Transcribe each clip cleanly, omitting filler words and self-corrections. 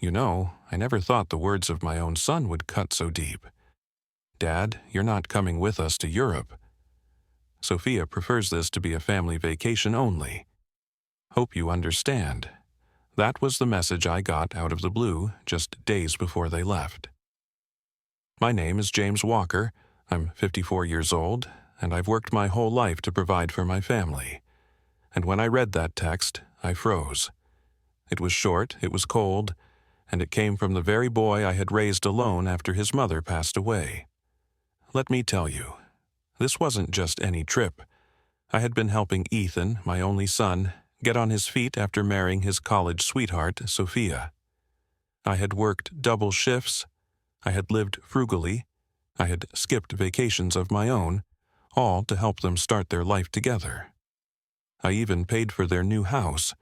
You know, I never thought the words of my own son would cut so deep. Dad, you're not coming with us to Europe. Sophia prefers this to be a family vacation only. Hope you understand. That was the message I got out of the blue just days before they left. My name is James Walker. I'm 54 years old, and I've worked my whole life to provide for my family. And when I read that text, I froze. It was short, it was cold, and it came from the very boy I had raised alone after his mother passed away. Let me tell you, this wasn't just any trip. I had been helping Ethan, my only son, get on his feet after marrying his college sweetheart, Sophia. I had worked double shifts. I had lived frugally. I had skipped vacations of my own, all to help them start their life together. I even paid for their new house,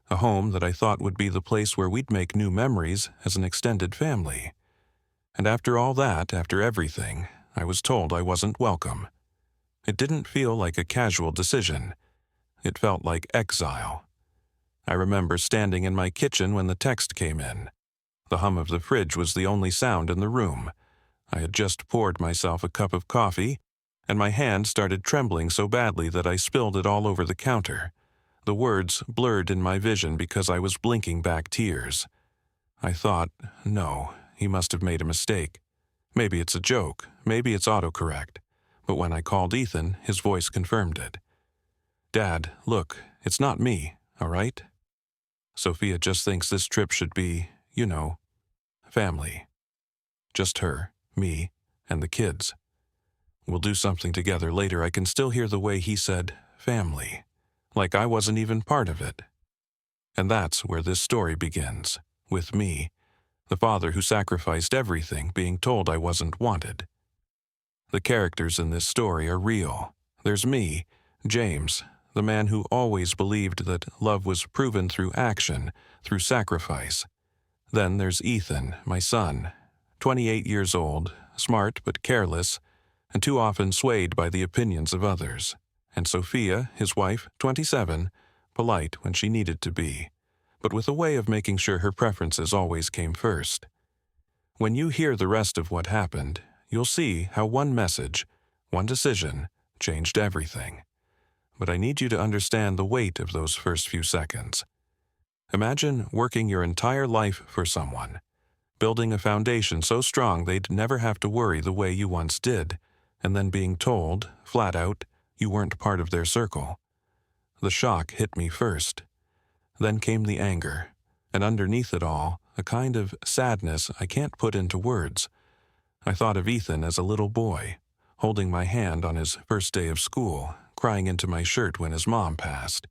a home that I thought would be the place where we'd make new memories as an extended family. And after all that, after everything, I was told I wasn't welcome. It didn't feel like a casual decision. It felt like exile. I remember standing in my kitchen when the text came in. The hum of the fridge was the only sound in the room. I had just poured myself a cup of coffee, and my hand started trembling so badly that I spilled it all over the counter. The words blurred in my vision because I was blinking back tears. I thought, no, he must have made a mistake. Maybe it's a joke, maybe it's autocorrect. But when I called Ethan, his voice confirmed it. Dad, look, it's not me, all right? Sophia just thinks this trip should be, family. Just her, me, and the kids. We'll do something together later. I can still hear the way he said, family, like I wasn't even part of it. And that's where this story begins, with me, the father who sacrificed everything, being told I wasn't wanted. The characters in this story are real. There's me, James, the man who always believed that love was proven through action, through sacrifice. Then there's Ethan, my son, 28 years old, smart but careless, and too often swayed by the opinions of others. And Sophia, his wife, 27, polite when she needed to be, but with a way of making sure her preferences always came first. When you hear the rest of what happened, you'll see how one message, one decision, changed everything. But I need you to understand the weight of those first few seconds. Imagine working your entire life for someone, building a foundation so strong they'd never have to worry the way you once did, and then being told, flat out, you weren't part of their circle. The shock hit me first. Then came the anger, and underneath it all, a kind of sadness I can't put into words. I thought of Ethan as a little boy, holding my hand on his first day of school, crying into my shirt when his mom passed.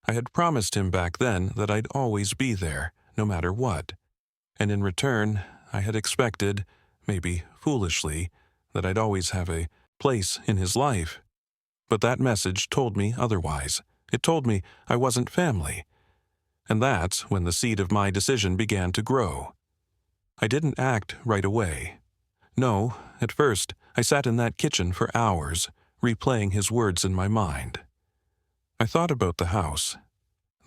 I had promised him back then that I'd always be there, no matter what. And in return, I had expected, maybe foolishly, that I'd always have a place in his life. But that message told me otherwise. It told me I wasn't family. And that's when the seed of my decision began to grow. I didn't act right away. No, at first, I sat in that kitchen for hours, replaying his words in my mind. I thought about the house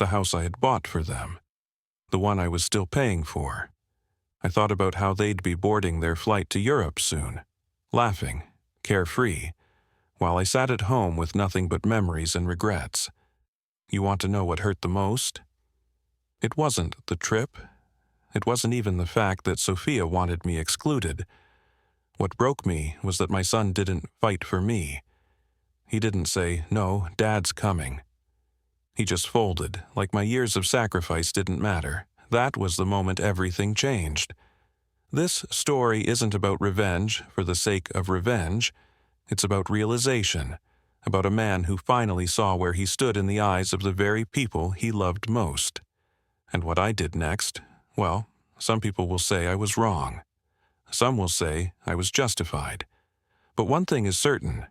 I had bought for them, the one I was still paying for. I thought about how they'd be boarding their flight to Europe soon, laughing, carefree, while I sat at home with nothing but memories and regrets. You want to know what hurt the most? It wasn't the trip. It wasn't even the fact that Sophia wanted me excluded. What broke me was that my son didn't fight for me. He didn't say, "No, Dad's coming." He just folded, like my years of sacrifice didn't matter. That was the moment everything changed. This story isn't about revenge for the sake of revenge. It's about realization, about a man who finally saw where he stood in the eyes of the very people he loved most. And what I did next, well, some people will say I was wrong. Some will say I was justified. But one thing is certain.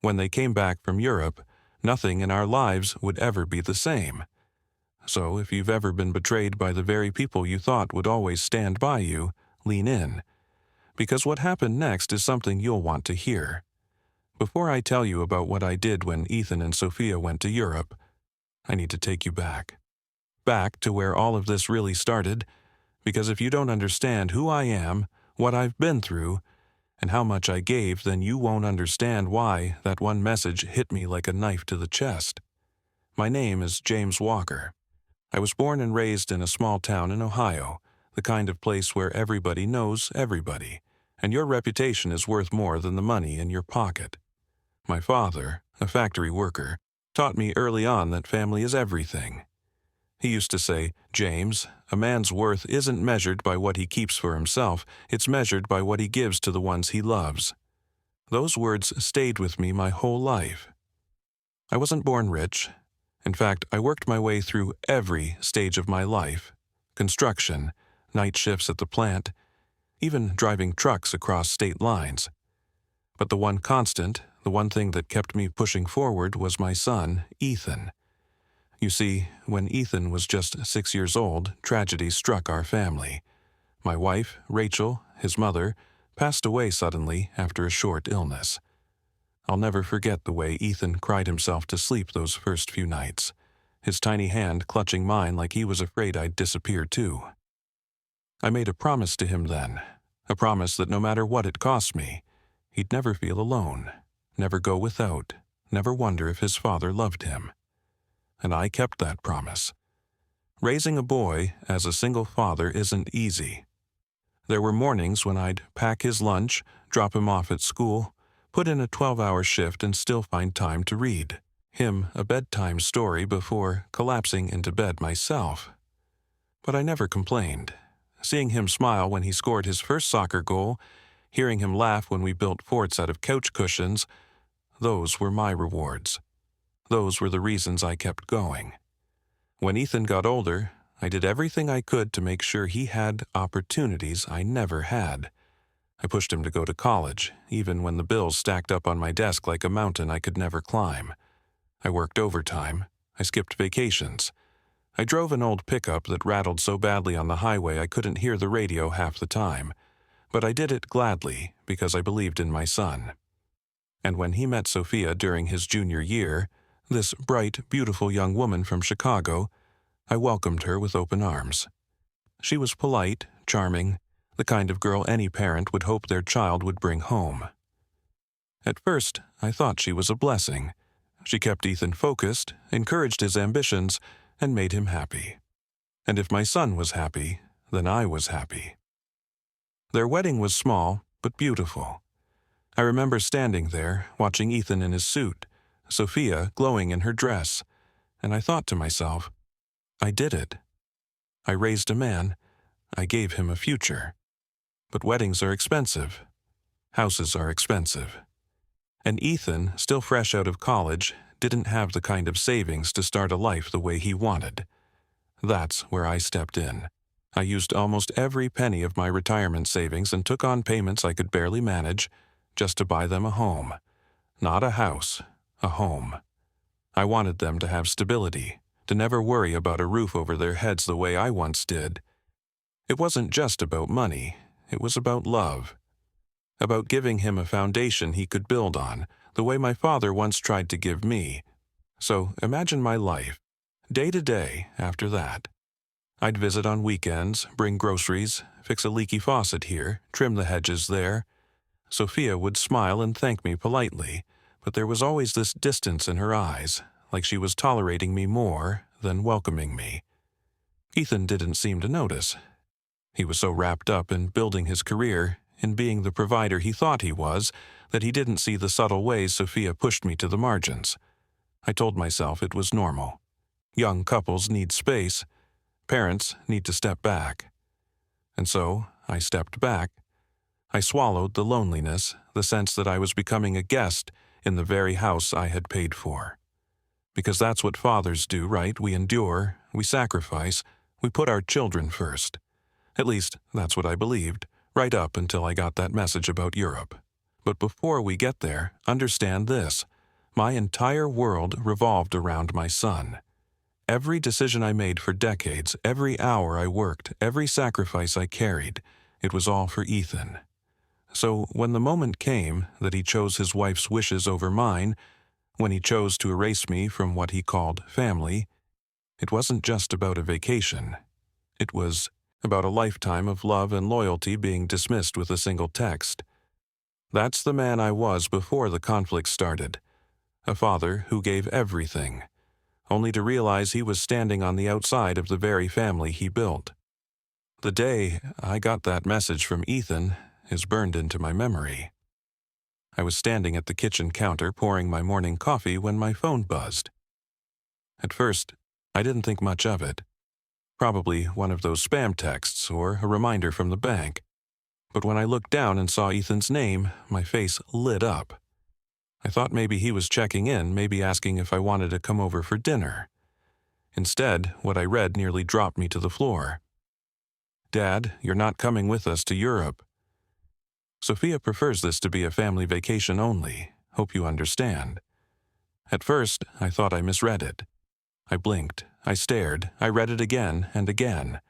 When they came back from Europe, nothing in our lives would ever be the same. So if you've ever been betrayed by the very people you thought would always stand by you, lean in. Because what happened next is something you'll want to hear. Before I tell you about what I did when Ethan and Sophia went to Europe, I need to take you back. Back to where all of this really started, Because if you don't understand who I am, what I've been through, and how much I gave, then you won't understand why that one message hit me like a knife to the chest. My name is James Walker. I was born and raised in a small town in Ohio, the kind of place where everybody knows everybody, and your reputation is worth more than the money in your pocket. My father, a factory worker, taught me early on that family is everything. He used to say, "James, a man's worth isn't measured by what he keeps for himself, it's measured by what he gives to the ones he loves." Those words stayed with me my whole life. I wasn't born rich. In fact, I worked my way through every stage of my life: construction, night shifts at the plant, even driving trucks across state lines. But the one constant, the one thing that kept me pushing forward was my son, Ethan. You see, when Ethan was just 6 years old, tragedy struck our family. My wife, Rachel, his mother, passed away suddenly after a short illness. I'll never forget the way Ethan cried himself to sleep those first few nights, his tiny hand clutching mine like he was afraid I'd disappear too. I made a promise to him then, a promise that no matter what it cost me, he'd never feel alone, never go without, never wonder if his father loved him. And I kept that promise. Raising a boy as a single father isn't easy. There were mornings when I'd pack his lunch, drop him off at school, put in a 12-hour shift and still find time to read him a bedtime story before collapsing into bed myself. But I never complained. Seeing him smile when he scored his first soccer goal, hearing him laugh when we built forts out of couch cushions, those were my rewards. Those were the reasons I kept going. When Ethan got older, I did everything I could to make sure he had opportunities I never had. I pushed him to go to college, even when the bills stacked up on my desk like a mountain I could never climb. I worked overtime. I skipped vacations. I drove an old pickup that rattled so badly on the highway I couldn't hear the radio half the time. But I did it gladly because I believed in my son. And when he met Sophia during his junior year, this bright, beautiful young woman from Chicago, I welcomed her with open arms. She was polite, charming, the kind of girl any parent would hope their child would bring home. At first, I thought she was a blessing. She kept Ethan focused, encouraged his ambitions, and made him happy. And if my son was happy, then I was happy. Their wedding was small, but beautiful. I remember standing there, watching Ethan in his suit, Sophia glowing in her dress, and I thought to myself, I did it. I raised a man. I gave him a future. But weddings are expensive. Houses are expensive. And Ethan, still fresh out of college, didn't have the kind of savings to start a life the way he wanted. That's where I stepped in. I used almost every penny of my retirement savings and took on payments I could barely manage just to buy them a home. Not a house, a home. I wanted them to have stability, to never worry about a roof over their heads the way I once did. It wasn't just about money, it was about love. About giving him a foundation he could build on, the way my father once tried to give me. So imagine my life, day to day after that. I'd visit on weekends, bring groceries, fix a leaky faucet here, trim the hedges there. Sophia would smile and thank me politely, but there was always this distance in her eyes, like she was tolerating me more than welcoming me. Ethan didn't seem to notice. He was so wrapped up in building his career, in being the provider he thought he was, that he didn't see the subtle ways Sophia pushed me to the margins. I told myself it was normal. Young couples need space. Parents need to step back. And so I stepped back. I swallowed the loneliness, the sense that I was becoming a guest in the very house I had paid for. Because that's what fathers do, right? We endure, we sacrifice, we put our children first. At least, that's what I believed, right up until I got that message about Europe. But before we get there, understand this. My entire world revolved around my son. Every decision I made for decades, every hour I worked, every sacrifice I carried, it was all for Ethan. So when the moment came that he chose his wife's wishes over mine, when he chose to erase me from what he called family, it wasn't just about a vacation. It was about a lifetime of love and loyalty being dismissed with a single text. That's the man I was before the conflict started, a father who gave everything, only to realize he was standing on the outside of the very family he built. The day I got that message from Ethan is burned into my memory. I was standing at the kitchen counter pouring my morning coffee when my phone buzzed. At first, I didn't think much of it. Probably one of those spam texts or a reminder from the bank. But when I looked down and saw Ethan's name, my face lit up. I thought maybe he was checking in, maybe asking if I wanted to come over for dinner. Instead, what I read nearly dropped me to the floor. "Dad, you're not coming with us to Europe. Sophia prefers this to be a family vacation only. Hope you understand." At first, I thought I misread it. I blinked, I stared, I read it again and again.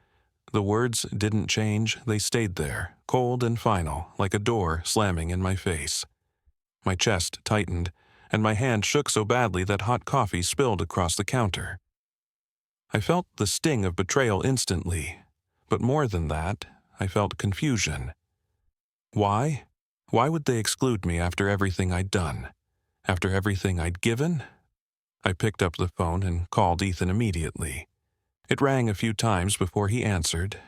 The words didn't change, they stayed there, cold and final, like a door slamming in my face. My chest tightened, and my hand shook so badly that hot coffee spilled across the counter. I felt the sting of betrayal instantly, but more than that, I felt confusion. Why? Why would they exclude me after everything I'd done? After everything I'd given? I picked up the phone and called Ethan immediately. It rang a few times before he answered,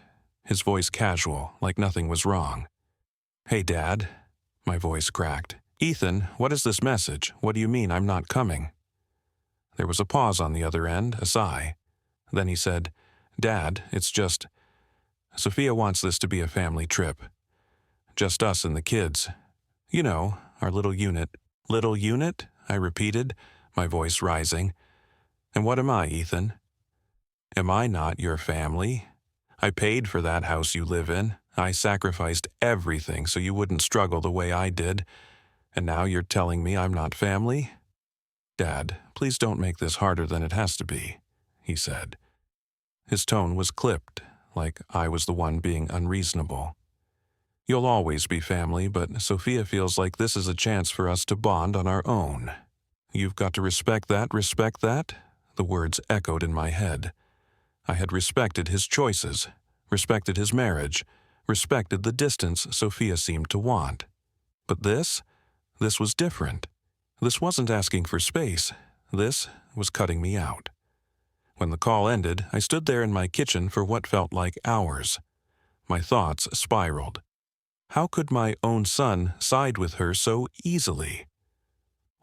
his voice casual, like nothing was wrong. "Hey, Dad," my voice cracked. "Ethan, what is this message? What do you mean I'm not coming?" There was a pause on the other end, a sigh. Then he said, "Dad, it's just... Sophia wants this to be a family trip. Just us and the kids. You know, our little unit." "Little unit?" I repeated, my voice rising. "And what am I, Ethan? Am I not your family? I paid for that house you live in. I sacrificed everything so you wouldn't struggle the way I did. And now you're telling me I'm not family? Dad, please don't make this harder than it has to be," he said. His tone was clipped, like I was the one being unreasonable. "You'll always be family, but Sophia feels like this is a chance for us to bond on our own. You've got to respect that, respect that?" The words echoed in my head. I had respected his choices, respected his marriage, respected the distance Sophia seemed to want. But this was different. This wasn't asking for space. This was cutting me out. When the call ended, I stood there in my kitchen for what felt like hours. My thoughts spiraled. How could my own son side with her so easily?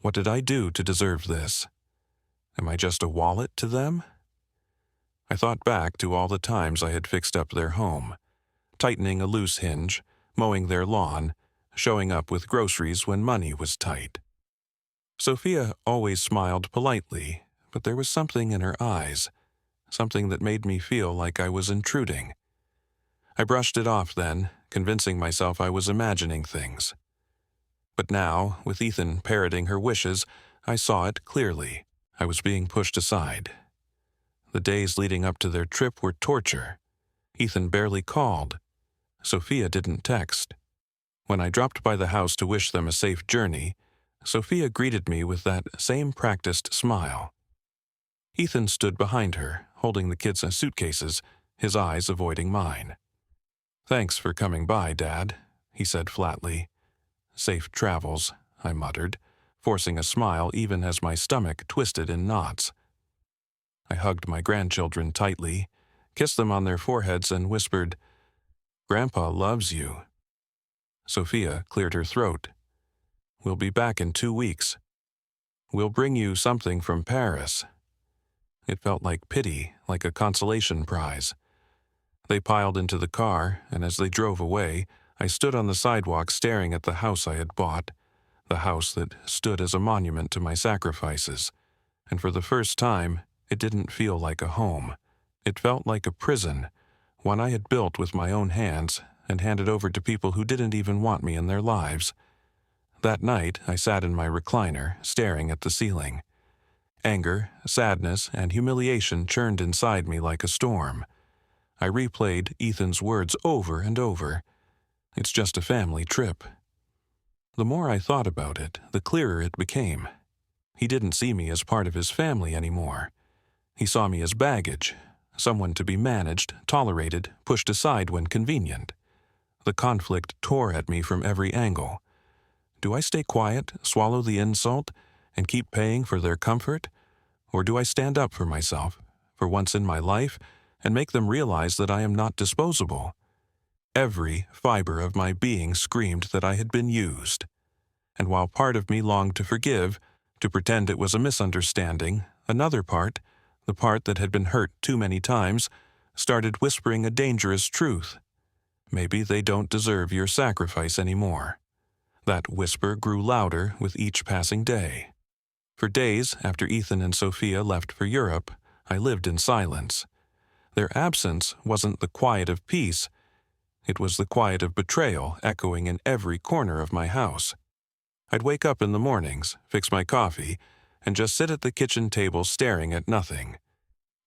What did I do to deserve this? Am I just a wallet to them? I thought back to all the times I had fixed up their home, tightening a loose hinge, mowing their lawn, showing up with groceries when money was tight. Sophia always smiled politely, but there was something in her eyes, something that made me feel like I was intruding. I brushed it off then, convincing myself I was imagining things. But now, with Ethan parroting her wishes, I saw it clearly. I was being pushed aside. The days leading up to their trip were torture. Ethan barely called. Sophia didn't text. When I dropped by the house to wish them a safe journey, Sophia greeted me with that same practiced smile. Ethan stood behind her, holding the kids' suitcases, his eyes avoiding mine. "Thanks for coming by, Dad," he said flatly. "Safe travels," I muttered, forcing a smile even as my stomach twisted in knots. I hugged my grandchildren tightly, kissed them on their foreheads, and whispered, "Grandpa loves you." Sophia cleared her throat. "We'll be back in 2 weeks. We'll bring you something from Paris." It felt like pity, like a consolation prize. They piled into the car, and as they drove away, I stood on the sidewalk staring at the house I had bought, the house that stood as a monument to my sacrifices. And for the first time, it didn't feel like a home. It felt like a prison, one I had built with my own hands and handed over to people who didn't even want me in their lives. That night, I sat in my recliner, staring at the ceiling. Anger, sadness, and humiliation churned inside me like a storm. I replayed Ethan's words over and over. It's just a family trip. The more I thought about it, the clearer it became. He didn't see me as part of his family anymore. He saw me as baggage, someone to be managed, tolerated, pushed aside when convenient. The conflict tore at me from every angle. Do I stay quiet, swallow the insult, and keep paying for their comfort? Or do I stand up for myself, for once in my life, and make them realize that I am not disposable? Every fiber of my being screamed that I had been used. And while part of me longed to forgive, to pretend it was a misunderstanding, another part, the part that had been hurt too many times, started whispering a dangerous truth. Maybe they don't deserve your sacrifice anymore. That whisper grew louder with each passing day. For days after Ethan and Sophia left for Europe, I lived in silence. Their absence wasn't the quiet of peace. It was the quiet of betrayal echoing in every corner of my house. I'd wake up in the mornings, fix my coffee, and just sit at the kitchen table staring at nothing.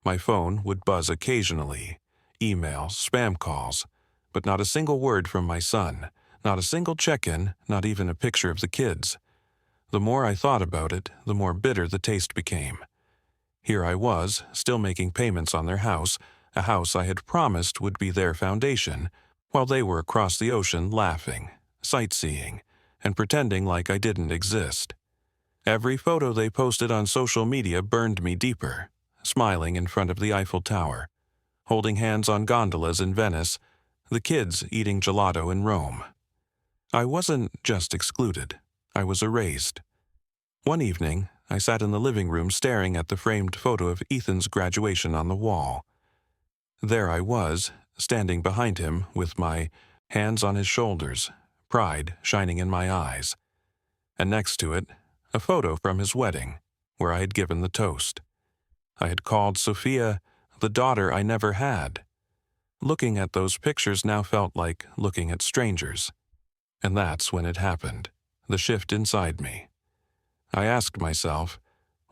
My phone would buzz occasionally, emails, spam calls, but not a single word from my son, not a single check-in, not even a picture of the kids. The more I thought about it, the more bitter the taste became. Here I was, still making payments on their house, a house I had promised would be their foundation, while they were across the ocean laughing, sightseeing, and pretending like I didn't exist. Every photo they posted on social media burned me deeper, smiling in front of the Eiffel Tower, holding hands on gondolas in Venice, the kids eating gelato in Rome. I wasn't just excluded, I was erased. One evening, I sat in the living room staring at the framed photo of Ethan's graduation on the wall. There I was, standing behind him with my hands on his shoulders, pride shining in my eyes. And next to it, a photo from his wedding, where I had given the toast. I had called Sophia the daughter I never had. Looking at those pictures now felt like looking at strangers. And that's when it happened, the shift inside me. I asked myself,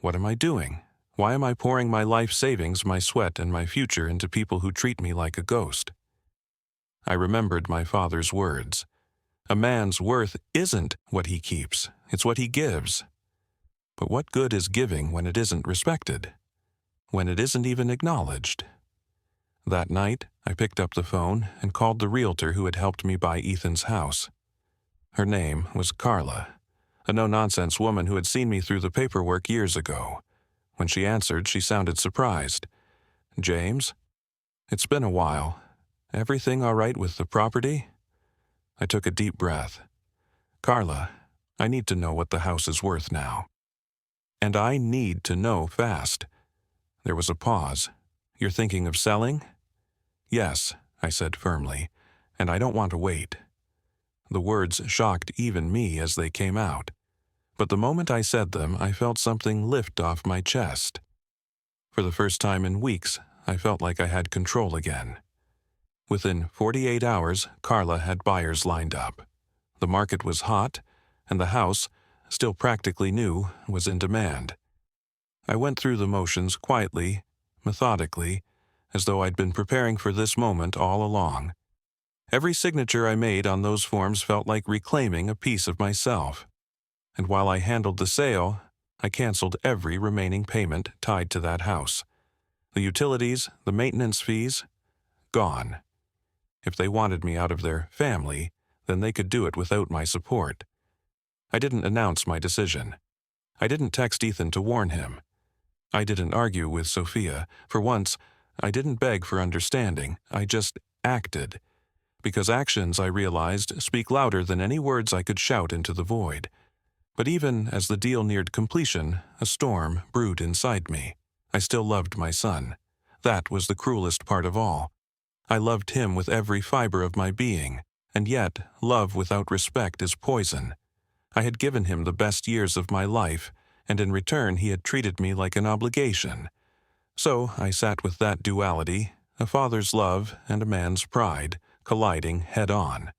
what am I doing? Why am I pouring my life savings, my sweat, and my future into people who treat me like a ghost? I remembered my father's words. A man's worth isn't what he keeps, it's what he gives. But what good is giving when it isn't respected? When it isn't even acknowledged? That night, I picked up the phone and called the realtor who had helped me buy Ethan's house. Her name was Carla, a no-nonsense woman who had seen me through the paperwork years ago. When she answered, she sounded surprised. "James? It's been a while. Everything all right with the property?" I took a deep breath. "Carla, I need to know what the house is worth now. And I need to know fast." There was a pause. "You're thinking of selling?" "Yes," I said firmly, "and I don't want to wait." The words shocked even me as they came out. But the moment I said them, I felt something lift off my chest. For the first time in weeks, I felt like I had control again. Within 48 hours, Carla had buyers lined up. The market was hot, and the house, still practically new, was in demand. I went through the motions quietly, methodically, as though I'd been preparing for this moment all along. Every signature I made on those forms felt like reclaiming a piece of myself. And while I handled the sale, I canceled every remaining payment tied to that house. The utilities, the maintenance fees, gone. If they wanted me out of their family, then they could do it without my support. I didn't announce my decision. I didn't text Ethan to warn him. I didn't argue with Sophia. For once, I didn't beg for understanding. I just acted. Because actions, I realized, speak louder than any words I could shout into the void. But even as the deal neared completion, a storm brewed inside me. I still loved my son. That was the cruelest part of all. I loved him with every fiber of my being, and yet love without respect is poison. I had given him the best years of my life, and in return he had treated me like an obligation. So I sat with that duality, a father's love and a man's pride, colliding head-on.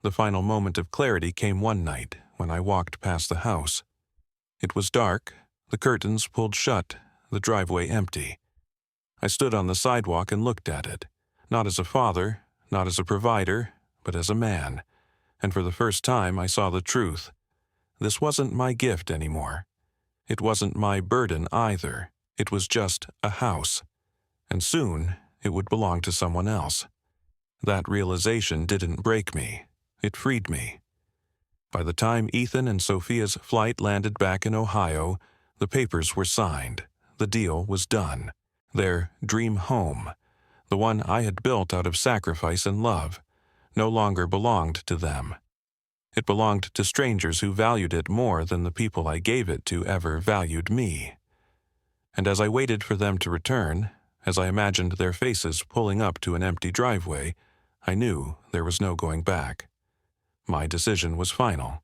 The final moment of clarity came one night when I walked past the house. It was dark, the curtains pulled shut, the driveway empty. I stood on the sidewalk and looked at it, not as a father, not as a provider, but as a man. And for the first time I saw the truth. This wasn't my gift anymore. It wasn't my burden either. It was just a house. and soon it would belong to someone else. That realization didn't break me. It freed me. By the time Ethan and Sophia's flight landed back in Ohio, the papers were signed. The deal was done. Their dream home, the one I had built out of sacrifice and love, no longer belonged to them. It belonged to strangers who valued it more than the people I gave it to ever valued me. And as I waited for them to return, as I imagined their faces pulling up to an empty driveway, I knew there was no going back. My decision was final.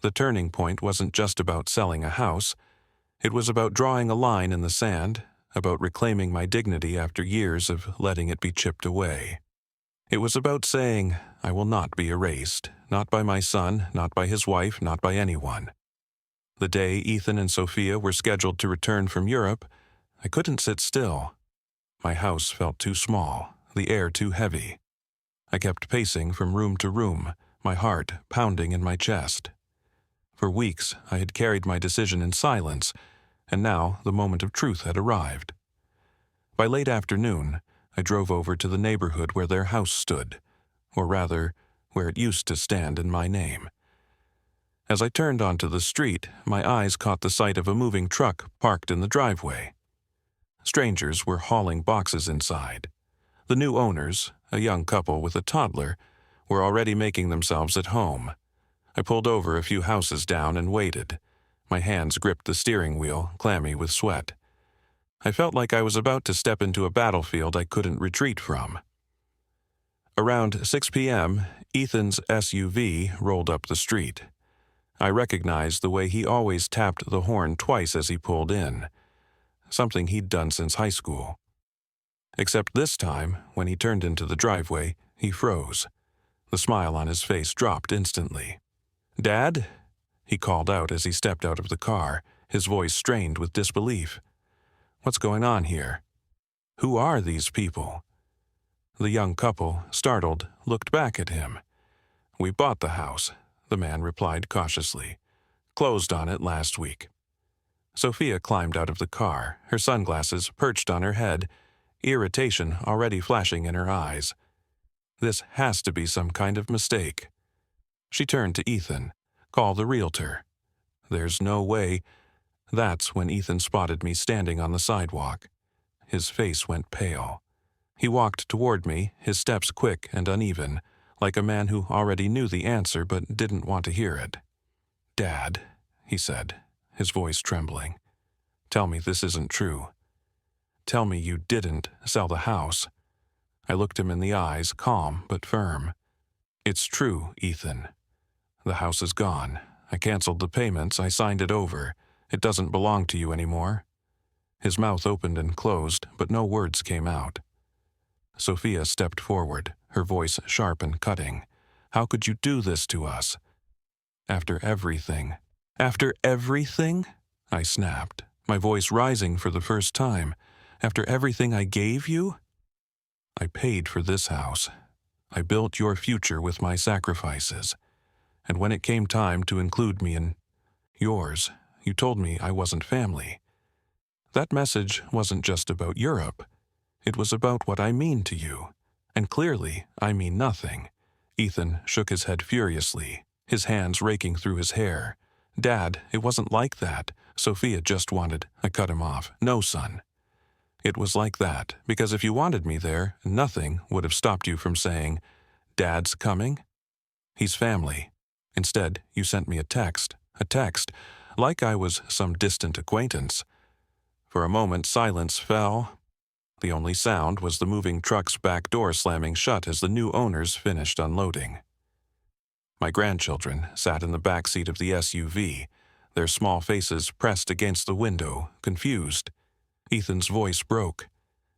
The turning point wasn't just about selling a house. It was about drawing a line in the sand, about reclaiming my dignity after years of letting it be chipped away. It was about saying, I will not be erased, not by my son, not by his wife, not by anyone. The day Ethan and Sophia were scheduled to return from Europe, I couldn't sit still. My house felt too small, the air too heavy. I kept pacing from room to room, my heart pounding in my chest. For weeks, I had carried my decision in silence, and now the moment of truth had arrived. By late afternoon, I drove over to the neighborhood where their house stood, or rather, where it used to stand in my name. As I turned onto the street, my eyes caught the sight of a moving truck parked in the driveway. Strangers were hauling boxes inside. The new owners, a young couple with a toddler, were already making themselves at home. I pulled over a few houses down and waited. My hands gripped the steering wheel, clammy with sweat. I felt like I was about to step into a battlefield I couldn't retreat from. Around 6 p.m., Ethan's SUV rolled up the street. I recognized the way he always tapped the horn twice as he pulled in, something he'd done since high school. Except this time, when he turned into the driveway, he froze. The smile on his face dropped instantly. "Dad?" he called out as he stepped out of the car, his voice strained with disbelief. "What's going on here? Who are these people?" The young couple, startled, looked back at him. "We bought the house," the man replied cautiously. "Closed on it last week." Sophia climbed out of the car, her sunglasses perched on her head, irritation already flashing in her eyes. This has to be some kind of mistake. She turned to Ethan. "Call the realtor." "There's no way." That's when Ethan spotted me standing on the sidewalk. His face went pale. He walked toward me, his steps quick and uneven, like a man who already knew the answer but didn't want to hear it. "Dad," he said, his voice trembling. "Tell me this isn't true. Tell me you didn't sell the house." I looked him in the eyes, calm but firm. "It's true, Ethan. The house is gone. I canceled the payments, I signed it over. It doesn't belong to you anymore." His mouth opened and closed, but no words came out. Sophia stepped forward, her voice sharp and cutting. "How could you do this to us? After everything." "After everything?" I snapped, my voice rising for the first time. "After everything I gave you?" "I paid for this house. I built your future with my sacrifices. And when it came time to include me in yours, you told me I wasn't family. That message wasn't just about Europe. It was about what I mean to you. And clearly, I mean nothing." Ethan shook his head furiously, his hands raking through his hair. "Dad, it wasn't like that. Sophia just wanted—" I cut him off. "No, son. It was like that, because if you wanted me there, nothing would have stopped you from saying, 'Dad's coming? He's family.' Instead, you sent me a text, like I was some distant acquaintance." For a moment, silence fell. The only sound was the moving truck's back door slamming shut as the new owners finished unloading. My grandchildren sat in the back seat of the SUV, their small faces pressed against the window, confused. Ethan's voice broke.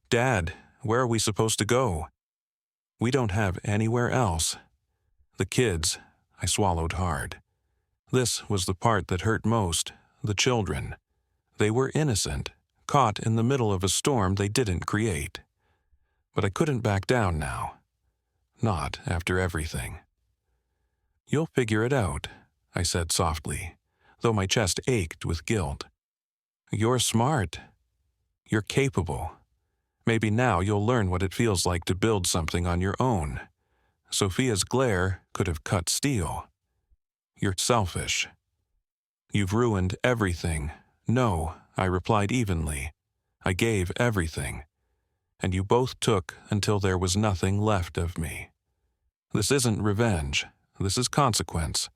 "Dad, where are we supposed to go?" "We don't have anywhere else." The kids, I swallowed hard. This was the part that hurt most, the children. They were innocent, caught in the middle of a storm they didn't create. But I couldn't back down now. Not after everything. "You'll figure it out," I said softly, though my chest ached with guilt. "You're smart. You're capable. Maybe now you'll learn what it feels like to build something on your own. Sophia's glare could have cut steel. You're selfish. You've ruined everything. No, I replied evenly. I gave everything. And you both took until there was nothing left of me. This isn't revenge. This is consequence.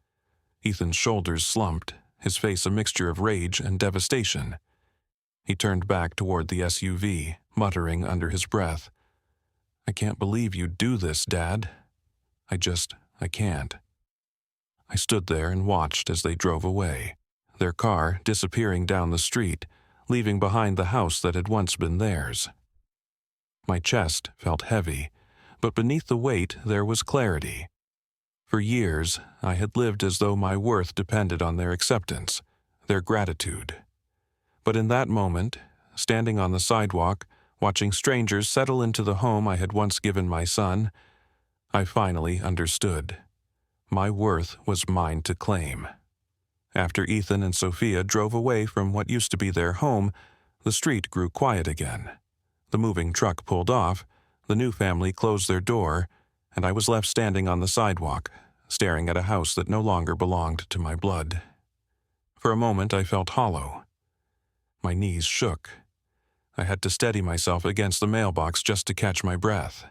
Ethan's shoulders slumped, his face a mixture of rage and devastation. He turned back toward the SUV, muttering under his breath, "I can't believe you'd do this, Dad. I can't." I stood there and watched as they drove away, their car disappearing down the street, leaving behind the house that had once been theirs. My chest felt heavy, but beneath the weight there was clarity. For years, I had lived as though my worth depended on their acceptance, their gratitude. But in that moment, standing on the sidewalk, watching strangers settle into the home I had once given my son, I finally understood. My worth was mine to claim. After Ethan and Sophia drove away from what used to be their home, the street grew quiet again. The moving truck pulled off, the new family closed their door, and I was left standing on the sidewalk, staring at a house that no longer belonged to my blood. For a moment I felt hollow. My knees shook. I had to steady myself against the mailbox just to catch my breath.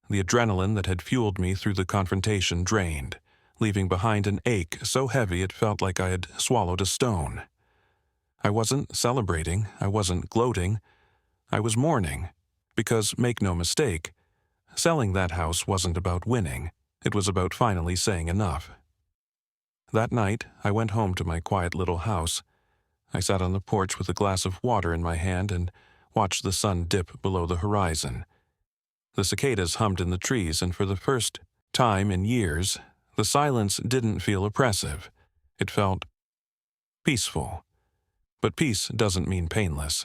The adrenaline that had fueled me through the confrontation drained, leaving behind an ache so heavy it felt like I had swallowed a stone. I wasn't celebrating, I wasn't gloating, I was mourning, because, make no mistake, selling that house wasn't about winning, it was about finally saying enough. That night, I went home to my quiet little house. I sat on the porch with a glass of water in my hand and watched the sun dip below the horizon. The cicadas hummed in the trees, and for the first time in years, the silence didn't feel oppressive. It felt peaceful. But peace doesn't mean painless.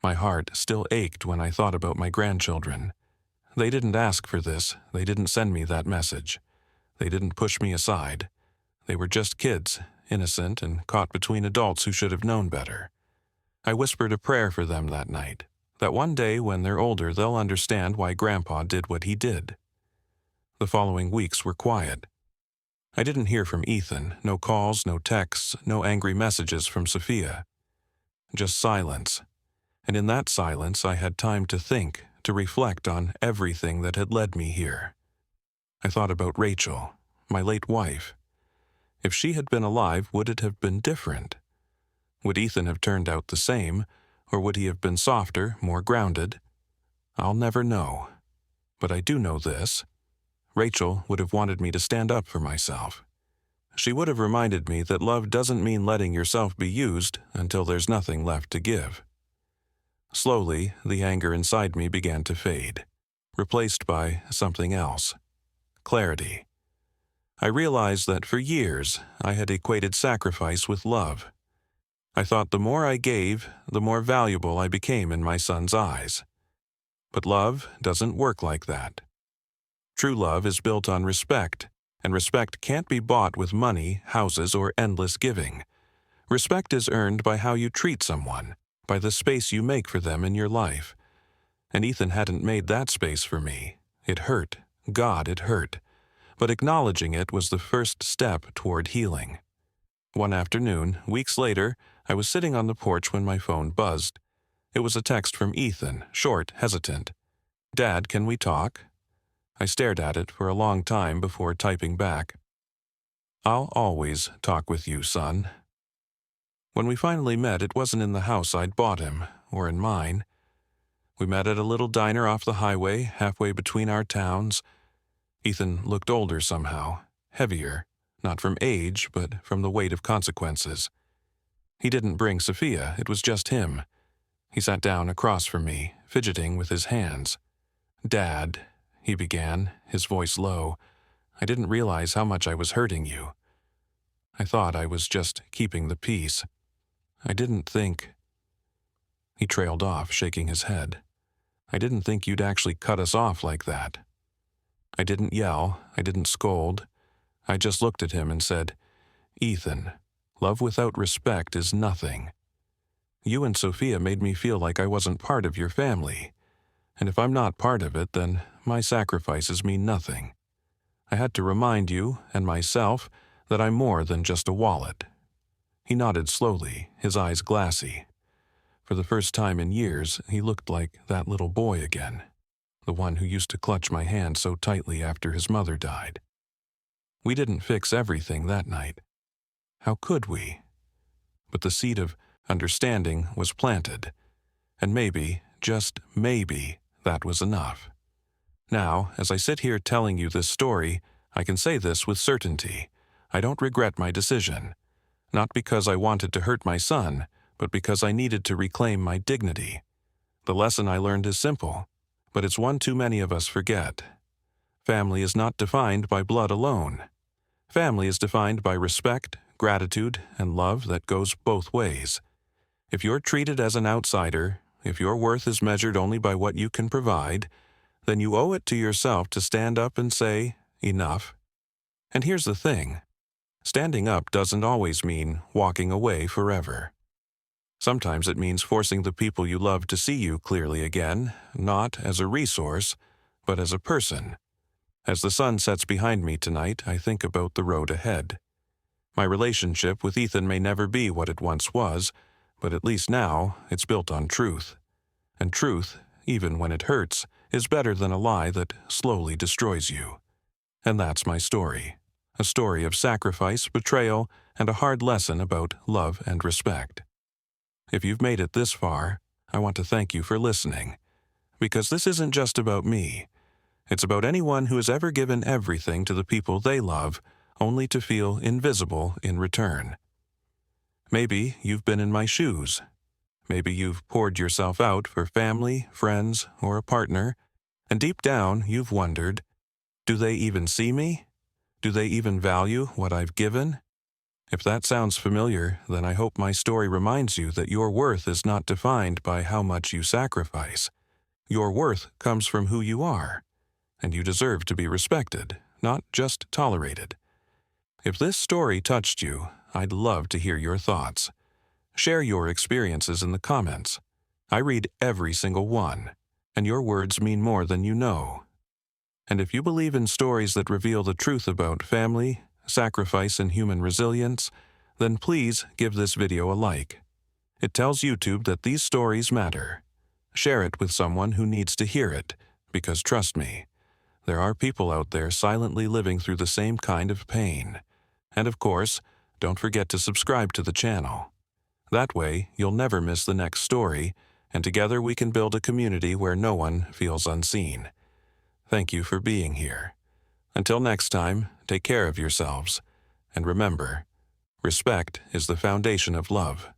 My heart still ached when I thought about my grandchildren. They didn't ask for this. They didn't send me that message. They didn't push me aside. They were just kids, innocent and caught between adults who should have known better. I whispered a prayer for them that night, that one day when they're older they'll understand why Grandpa did what he did. The following weeks were quiet. I didn't hear from Ethan, no calls, no texts, no angry messages from Sophia. Just silence. And in that silence I had time to think, to reflect on everything that had led me here. I thought about Rachel, my late wife. If she had been alive, would it have been different? Would Ethan have turned out the same, or would he have been softer, more grounded? I'll never know. But I do know this. Rachel would have wanted me to stand up for myself. She would have reminded me that love doesn't mean letting yourself be used until there's nothing left to give. Slowly, the anger inside me began to fade, replaced by something else. Clarity. I realized that for years I had equated sacrifice with love. I thought the more I gave, the more valuable I became in my son's eyes. But love doesn't work like that. True love is built on respect, and respect can't be bought with money, houses, or endless giving. Respect is earned by how you treat someone, by the space you make for them in your life. And Ethan hadn't made that space for me. It hurt. God, it hurt. But acknowledging it was the first step toward healing. One afternoon, weeks later, I was sitting on the porch when my phone buzzed. It was a text from Ethan, short, hesitant. "Dad, can we talk?" I stared at it for a long time before typing back. "I'll always talk with you, son." When we finally met, it wasn't in the house I'd bought him, or in mine. We met at a little diner off the highway, halfway between our towns. Ethan looked older somehow, heavier, not from age, but from the weight of consequences. He didn't bring Sophia, it was just him. He sat down across from me, fidgeting with his hands. "Dad," he began, his voice low, "I didn't realize how much I was hurting you. I thought I was just keeping the peace. I didn't think—" He trailed off, shaking his head. "I didn't think you'd actually cut us off like that." I didn't yell, I didn't scold. I just looked at him and said, "Ethan, love without respect is nothing." You and Sophia made me feel like I wasn't part of your family. And if I'm not part of it, then my sacrifices mean nothing. I had to remind you, and myself, that I'm more than just a wallet." He nodded slowly, his eyes glassy. For the first time in years, he looked like that little boy again, the one who used to clutch my hand so tightly after his mother died. We didn't fix everything that night. How could we? But the seed of understanding was planted, and maybe, just maybe, that was enough. Now, as I sit here telling you this story, I can say this with certainty. I don't regret my decision. Not because I wanted to hurt my son, but because I needed to reclaim my dignity. The lesson I learned is simple, but it's one too many of us forget. Family is not defined by blood alone. Family is defined by respect, gratitude, and love that goes both ways. If you're treated as an outsider, if your worth is measured only by what you can provide, then you owe it to yourself to stand up and say, enough. And here's the thing. Standing up doesn't always mean walking away forever. Sometimes it means forcing the people you love to see you clearly again, not as a resource, but as a person. As the sun sets behind me tonight, I think about the road ahead. My relationship with Ethan may never be what it once was, but at least now it's built on truth. And truth, even when it hurts, is better than a lie that slowly destroys you. And that's my story. A story of sacrifice, betrayal, and a hard lesson about love and respect. If you've made it this far, I want to thank you for listening. Because this isn't just about me. It's about anyone who has ever given everything to the people they love, only to feel invisible in return. Maybe you've been in my shoes. Maybe you've poured yourself out for family, friends, or a partner, and deep down you've wondered, do they even see me? Do they even value what I've given? If that sounds familiar, then I hope my story reminds you that your worth is not defined by how much you sacrifice. Your worth comes from who you are, and you deserve to be respected, not just tolerated. If this story touched you, I'd love to hear your thoughts. Share your experiences in the comments. I read every single one, and your words mean more than you know. And if you believe in stories that reveal the truth about family, sacrifice, and human resilience, then please give this video a like. It tells YouTube that these stories matter. Share it with someone who needs to hear it, because trust me, there are people out there silently living through the same kind of pain. And of course, don't forget to subscribe to the channel. That way, you'll never miss the next story, and together we can build a community where no one feels unseen. Thank you for being here. Until next time, take care of yourselves. And remember, respect is the foundation of love.